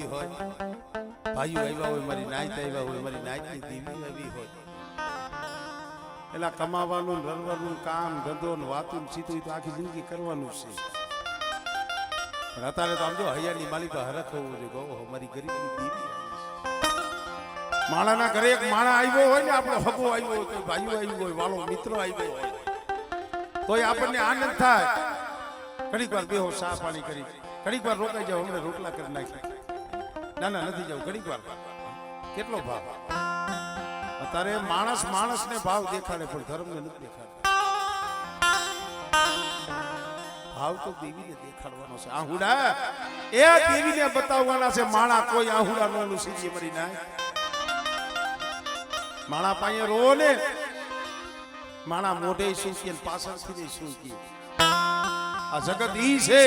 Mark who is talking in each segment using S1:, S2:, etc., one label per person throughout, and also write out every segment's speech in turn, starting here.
S1: દેવી હોય, ભાઈઓ આવ્યા હોય, મારી નાયત આવ્યા હોય, મારી નાયતની દેવી આવી હોય, એટલે કમાવાનું રરવાનું કામ ધંધો ને વાતું સીધું તો આખી જિંદગી કરવાનું છે. પણ અત્યારે તો આમ જો હૈયાની માલિકા હરખ હોવું જોઈએ. ગો મારી ગરીબની દેવી માણાના ઘરે એક માણા આવ્યો હોય ને, આપણો હગો આવ્યો હોય, કોઈ ભાઈઓ આવ્યો હોય, વાલો મિત્રો આવ્યો હોય, તોય આપણને આનંદ થાય. ઘડીક વાર બેહો, ચા પાણી કરી, ઘડીક વાર રોકાઈ જાવ, હમણાં રોટલા કરી નાખી, ના ના નથી જાવ, ઘડીક વાર. કેટલો ભાવ અત્યારે માણસ માણસને ભાવ દેખાડે પણ ધર્મને નથી દેખાડે. ભાવ તો દેવીને દેખાડવાનો છે. આહુડા એ દેવીને બતાવવાના છે. માણા કોઈ આહુડા નો સીધી મરી ના માણા પાસે રો ને, માણા મોઢે શું કે પાછળથી શું કે. આ જગત ઈ છે,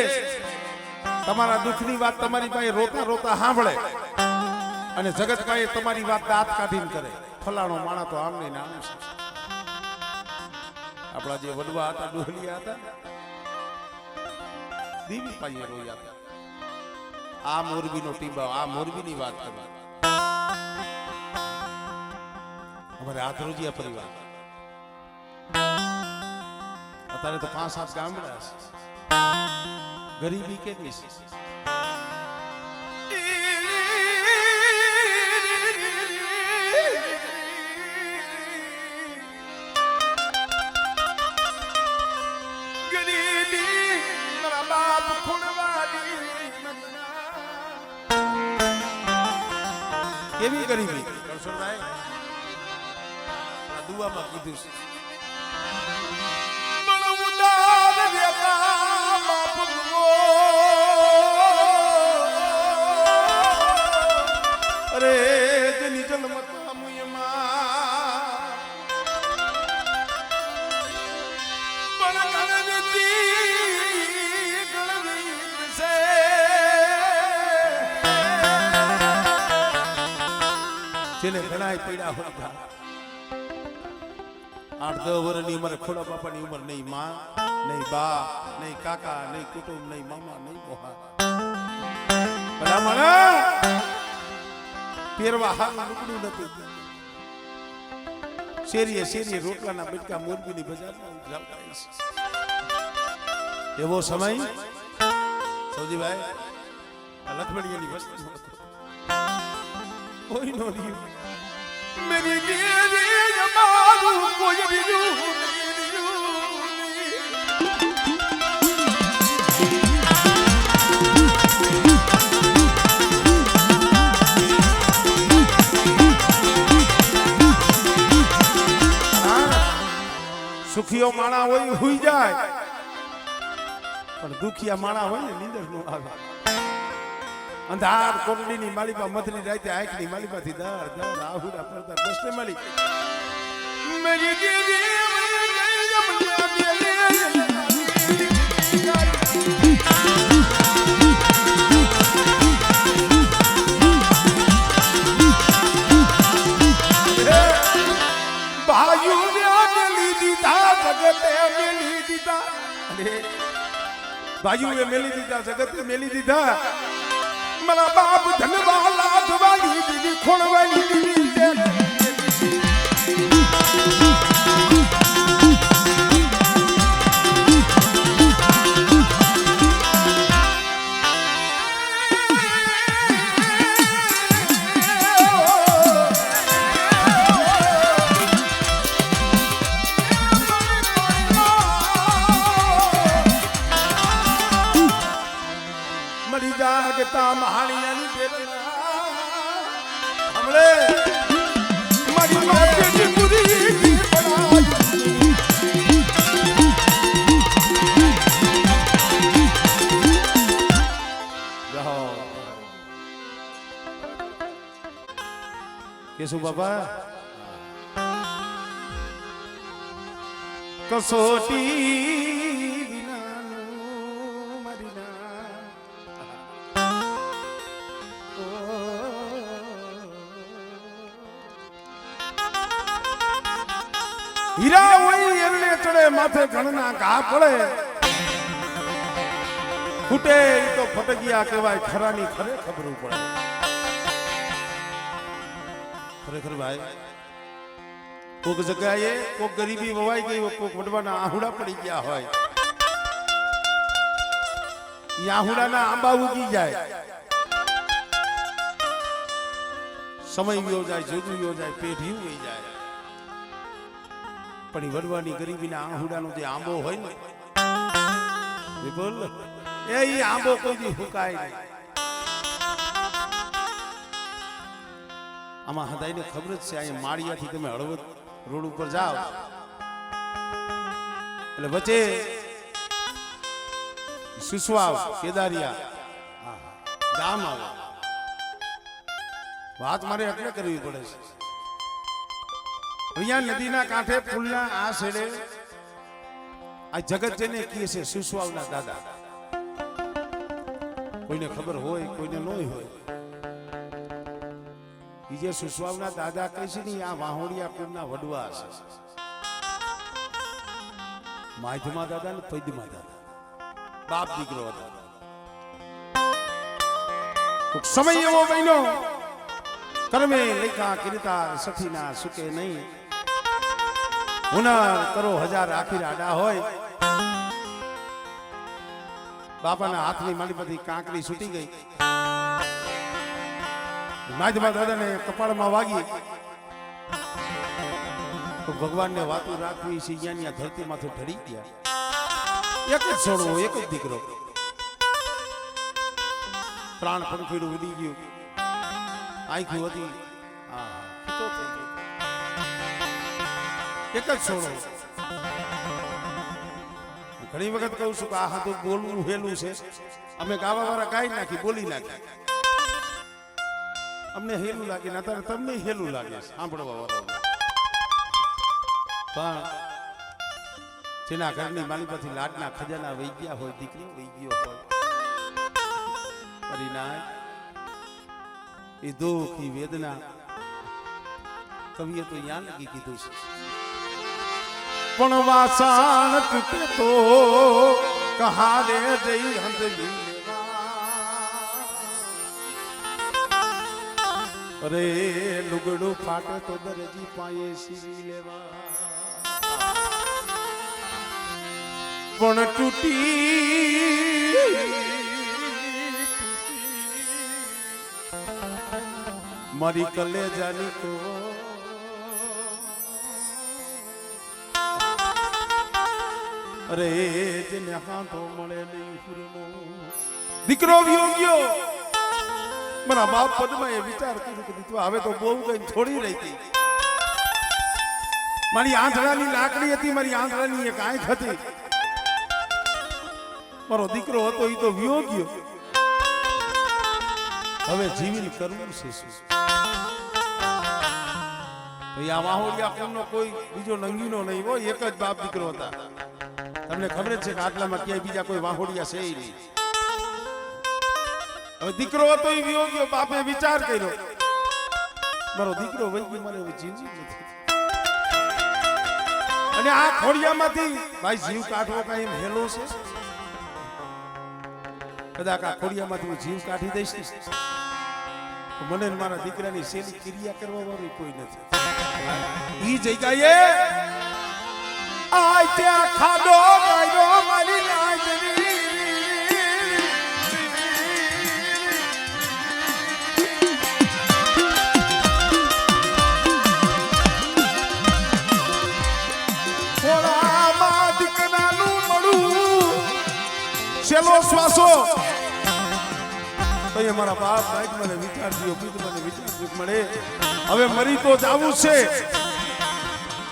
S1: તમારા દુઃખની વાત તમારી પાસે રોતા રોતા સાંભળે અને જગત પાસે તમારી વાત દાંત કાઢીને કરે. ફલાણો માણા તો આમ નહીં આમ છે. આપણા જે વડવા હતા, ડોહલિયા હતા, દેવી પાસે રોયા હતા. આ મોરબીનો ટીંબા, આ મોરબીની વાત કરવા. અમારે આધ્રોજીયા પરિવાર અત્યારે તો 5-7 ગામડા છે. ગરીબી કેટલી છે. કેવી ગરીબી દુઆમાં કીધું છે. અરે તેની જન્મતા જેને ઘણા પીડા હોય, 8-10 વર્ષની ઉંમરે ખોડા બાપાની ઉંમર, નહીં માં, નહીં બા, નહીં કાકા, નહીં કુટુંબ, નહીં મામા, નહીં મોહા. પહેરવા હાલ લુગડું નથી. શેરીએ શેરીએ રોટલાના બટકા મોરબીની બજારમાં એવો સમય સૌજીભાઈ લખમણીયાની વસ્તુ કોઈ નો રહ્યું. મેરી ગેરી જમારું કોઈ રહ્યું સુખીઓ માણા હોય હુઈ જાય, પણ દુખિયા માણા હોય ને નીંદર નો આવે. અંધાર કોરડીની માળીમાં મધની રાતે આંખની માળીમાંથી દર દર આહુડા પડતા દસને મળી. મેરી દેવી ભાઈઓએ મેલી દીધા, જગતે મેલી દીધા. મારા બાપ ધનવાલા ધવાલી દીદી ખોણવાલી દીદી મહાણિયાની બેટના હમણે મારી માથેની પૂરી કેશુ બાબા કસોટી હીરા હોય એને ચડે માથે ઘણના ઘા પડે, ફૂટે ઈ તો ફટકિયા કહેવાય ખરાની ખરે ખબર પડે ખરેખર ભાઈ કોક જગ્યાએ કોક ગરીબી વવાઈ ગઈ હોય કોક વડવાના આહુડા પડી ગયા હોય ઈ આહુડાના આંબા ઉગી જાય સમય વ્યો જાય જોજુ વ્યો જાય પેઢી વહી જાય પણ ઈ વડવાની ગરીબીના આહુડાનો જે આંબો હોય ને વિપુલ એ ઈ આંબો કોઈ દી હુકાય નહીં આમાં હદાઈને ખબર જ છે અહીંયા માળિયાથી તમે હળવદ રોડ ઉપર જાઓ એટલે વચ્ચે સુસવાવ કેદારિયા ગામ આવે વાત મારે એટલે કરવી પડે છે અહીંયા નદીના કાંઠે પુલના આ છેડે આ જગત જેને કહે છે સુસવાવના દાદા કોઈને ખબર હોય કોઈને ન હોય ઈ જે સુસવાવના દાદા કહે છે ને આ વાહોડિયા કુળના વડવા છે માધ્યમા દાદા ને પૈદમા દાદા બાપ દીકરો હતા સમય એવો બન્યો કર્મે લેખા કીર્તા સખીના સુકે નહીં હુનર કરો હજાર આખી આડા હોય બાપાના હાથની માલિપતિ કાંકરી છૂટી ગઈ માધ્યમા દાદાને કપાળમાં વાગી તો ભગવાનને વાતો રાખવી છે અહીંયા ધરતી માંથી ઢળી ગયા એક જ છોડવો એક જ દીકરો પ્રાણ પંખીડું ઉડી ગયું આંખી હતી એક જ છોડો ઘણી વખત કહું છું કે આ હાથું બોલવું હેલું છે અમે ગાવા વાળા ગાઈ નાખી બોલી નાખી અમને હેલું લાગે ને અત્યારે તમને હેલું લાગે સાંભળવા વાળા પણ જેના ઘરની માલિકાથી લાડના ખજાના વહી ગયા હોય દીકરી વહી ગયો હોય પરિણામ એ દુઃખ એ વેદના કવિએ તો યાદ લગી કીધું છે પણ વાસણ તૂટે તો કહા રે જઈ હંધલી અરે લુગડું ફાટે તો દરજી પાયે સીવી લેવા પણ તૂટી મારી કલેજાની તો અરે જેને હાથો મળે નહીં ફૂરનો દીકરો વ્યો ગયો મારા બાપ પદમાં એ વિચાર કર્યો કે હવે તો બહુ કઈ થોડી રહી હતી મારી આંધળાની લાકડી હતી મારી આંધળાની એક આંખ હતી મારો દીકરો હતો એ તો વ્યો ગયો હવે જીવીને કરવું છે શું આ વાહોડિયા કુળનો કોઈ બીજો નંગીનો નહીં હોય એક જ બાપ દીકરો હતા તમને ખબર જ છે કે આટલામાં ક્યાંય બીજા કોઈ વાહોડિયા છે નહીં હવે દીકરો હતો એ વ્યો ગયો બાપે વિચાર કર્યો મારો દીકરો વહી ગયો મને જીવવું નથી અને આ ખોડિયામાંથી ભાઈ જીવ કાઢવો કાંઈ એમ હેલો છે કદાચ આ ખોડિયામાંથી હું જીવ કાઢી દઈશ મને મારા દીકરાની સેલી ક્રિયા કરવા વાળી કોઈ નથી ઈ જગ્યાએ આય ત્યાં ખાડો ગાયો મારી લાજરી થોડામાં દીકરાનું મળું છેલ્લો શ્વાસો તો મારા બાપ ભાઈ મને વિચાર દિયો કીધું મને વિચાર મળે હવે મરી તો જાવું છે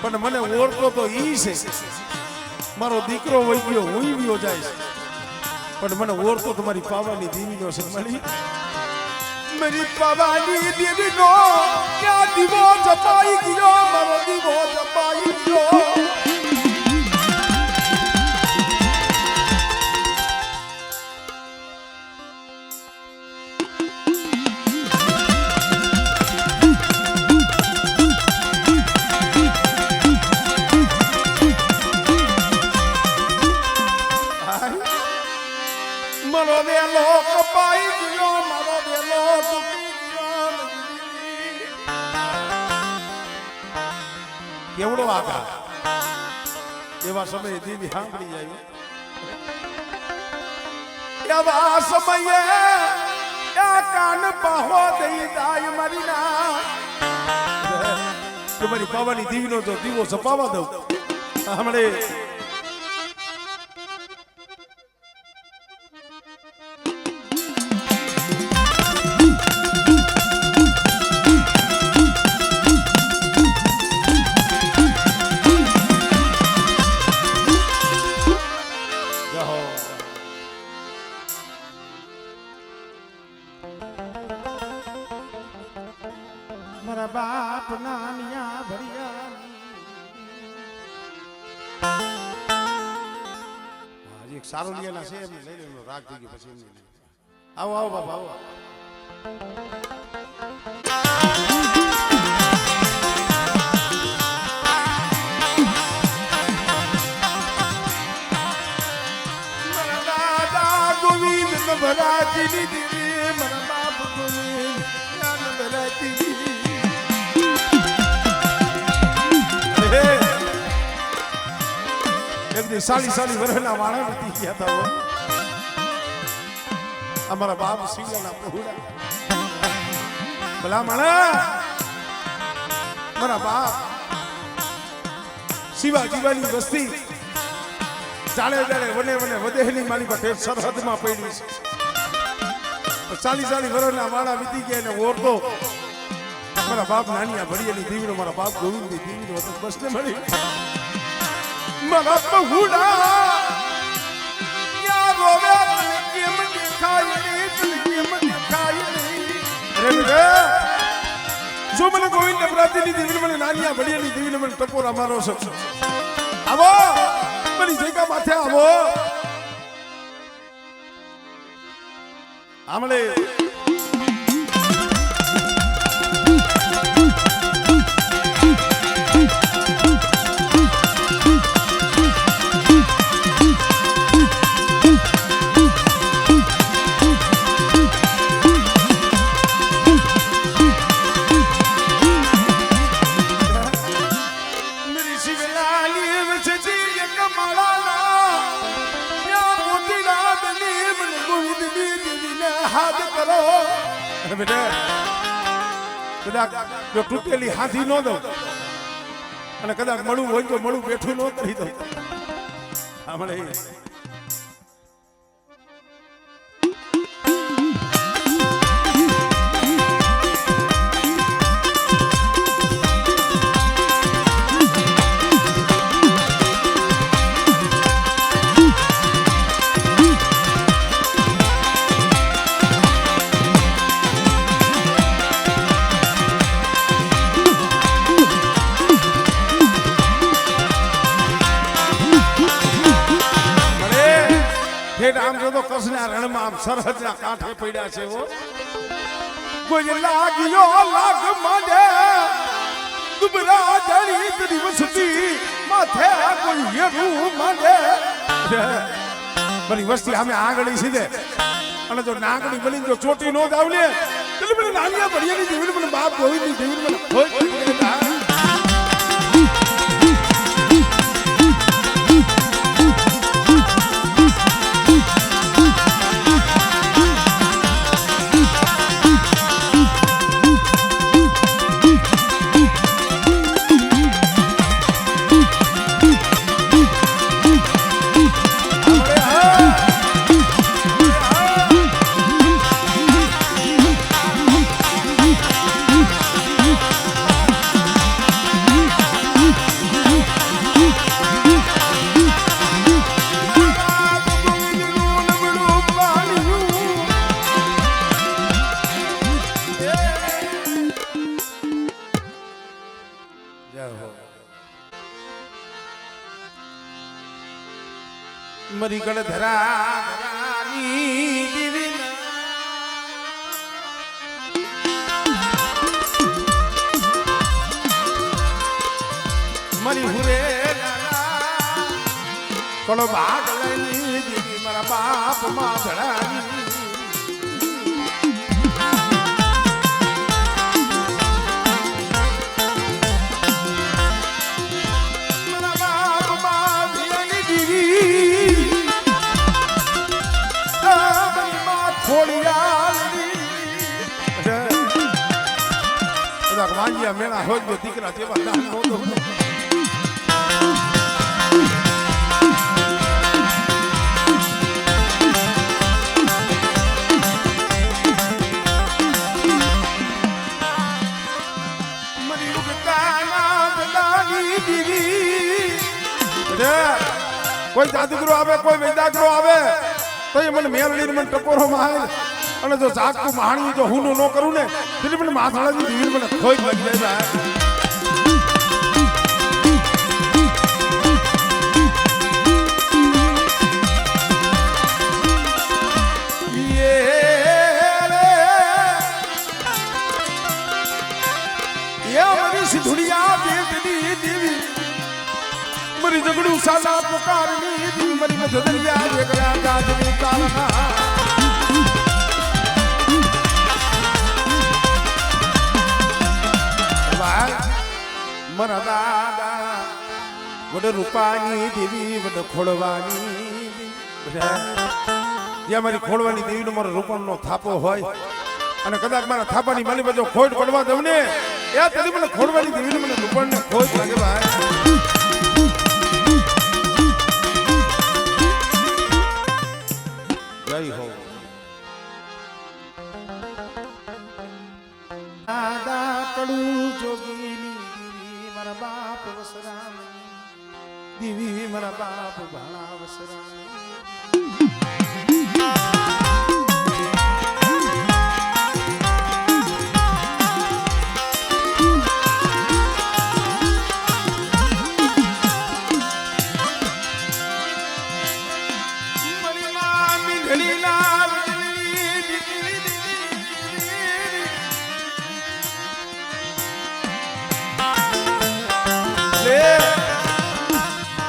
S1: પણ મને ઓળખો તો ઈ છે મારો દીકરો વહી ગયો હું વિયો જાય પણ મને ઓળખો તો મારી પાવાની દેવીનો છે મળી મારી પાવાની દેવીનો ક્યાં દીવો જપાઈ ગયો મારો દીવો જપાઈ ગયો મારો કેવડો આઘાત એવા સમયે દીદી સાંભળી જાય એવા સમયે કાન પાહો દઈ દાય મારી ના તમારી પાવાની દીવીનો જો દીવો સપાવા દઉં હમણે મારા બાપ નાનિયા ભરિયા હજી એક સારો લીયાના છે એમને લઈ લેવાનો રાગ થઈ ગયો પછી એમને આવો આવો બાપા આવો મારા દાદા ગોવિંદ ભરાતી દીદી મારા બાપ ગોવિંદ ભરાતી દીદી સાલી વર્ષના વાળા નથી ગયા હતા અમારા બાપ સિંગના પહોળા ભલા માણા મારા બાપ શિવાજીવાની વસ્તી ચાલે ચાલે વને વને વધેલી મારી પાસે સરહદમાં પડી છે સાલી વર્ષના વાળા વીતી ગયા ને ઓરતો મારા બાપ નાનિયા ભરિયેલી દીવીનો મારા બાપ ગોવિંદની દીવીનો હતો બસને મળી મારા પહોળા યા રોવે કેમ દેખાય નહીં કેમ દેખાય નહીં અરે બેટા જો મને ગોવિંદ પ્રાપ્તિની દીવીને મને નાનિયા ભરિયેલી દીવીને મને ટપોરા મારો છો આવો મારી જગ્યા માથે આવો આમળે કદાચ જો તૂટેલી હાથી ન દઉં અને કદાચ મળું હોય તો મળું બેઠું ન કરી દઉં હમણાં આમ જો તો કસના રણમાં આમ સરહદના કાંઠે પડ્યા છે ઓ કોઈ લાગ્યો લાગ માંડે દુબરા જડી દિવસથી માથે કોઈ હેરું માંડે બરી વસ્તી અમે આંગળી સીધે અને જો નાગણી બની જો ચોટી નો દાવલે એટલે મને નાનિયા ભરિયાની જીવન મને બાપ ગોવિંદની જીવન મને હોય મરી ગળ ધરાની દીવી મરી હુરે કળો ભાગ લઈ દીવી મારા બાપ માં ધરાની વાંજિયા મેળા હોય જો દીકરા જેવા દાન નો દો કોઈ જાદુગરો આવે કોઈ વૈદાગરો આવે તો એ મને મેલડી મને ટકોરો મારે અને જો જાગતું માણી જો હું ન કરું ને એટલે મને માથાળાની દીવી મને ખોઈ લાગી જાય સિધુડિયા દેવની દેવી મરી જગડું સાલા પુકારની દેવી મરી મધદરિયા એકલા ગાજની કાલના મરા દાદા વડ રૂપાની દેવી વડ ખોડવાની જ્યાં મારી ખોડવાની દેવીનો મારો રૂપાનો થાપો હોય અને કદાચ મારા થાપાની માલી બાજુ ખોટ પડવા દઉં ને એ તરી મને ખોડવાની દેવીને મને રૂપણને ખોજ લાગે ભાઈ જય હો દાદા કડું જોગીની દેવી મારા બાપ વસરાણી દેવી મારા બાપ ભાણા વસરાણી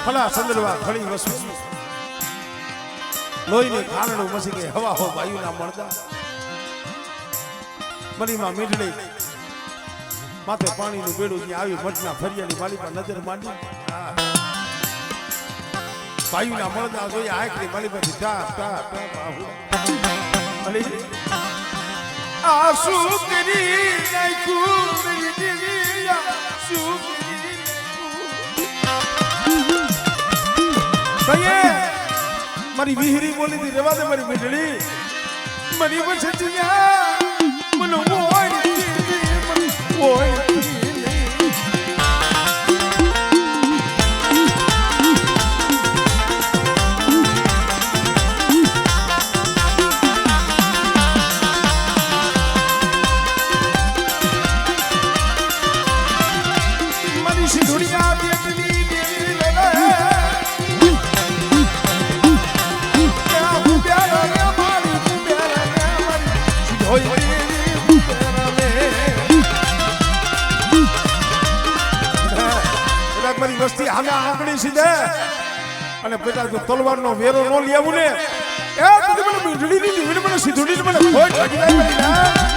S1: ફલા સંદરવા ખળી વસુ લોહીની ખાણનું મસી કે હવા હો વાયુના મળદા મરીમાં મીઠડી માથે પાણીનું બેડું ત્યાં આવી મઠના ફરિયાની માલી પર નજર માંડી વાયુના મળદા જોઈ આંખની માલી પરથી ટાપ ટાપ ટાપ અલી આ શું કરી નાખ્યું મેરી દેવિયા શું મારી વિહરી બોલી દી રેવા દે મારી મીઠડી મરી બચતિયા મનો મોય ઓય મારી સિંધુડિયા દેવની દેવી લે મારી વસ્તી હામે આંગળી સીધે અને પેલા જો તલવારનો વેરો નો લેવું ને એ મને મીઠડી ની મને સીધુડી મને ખોટ લાગી જાય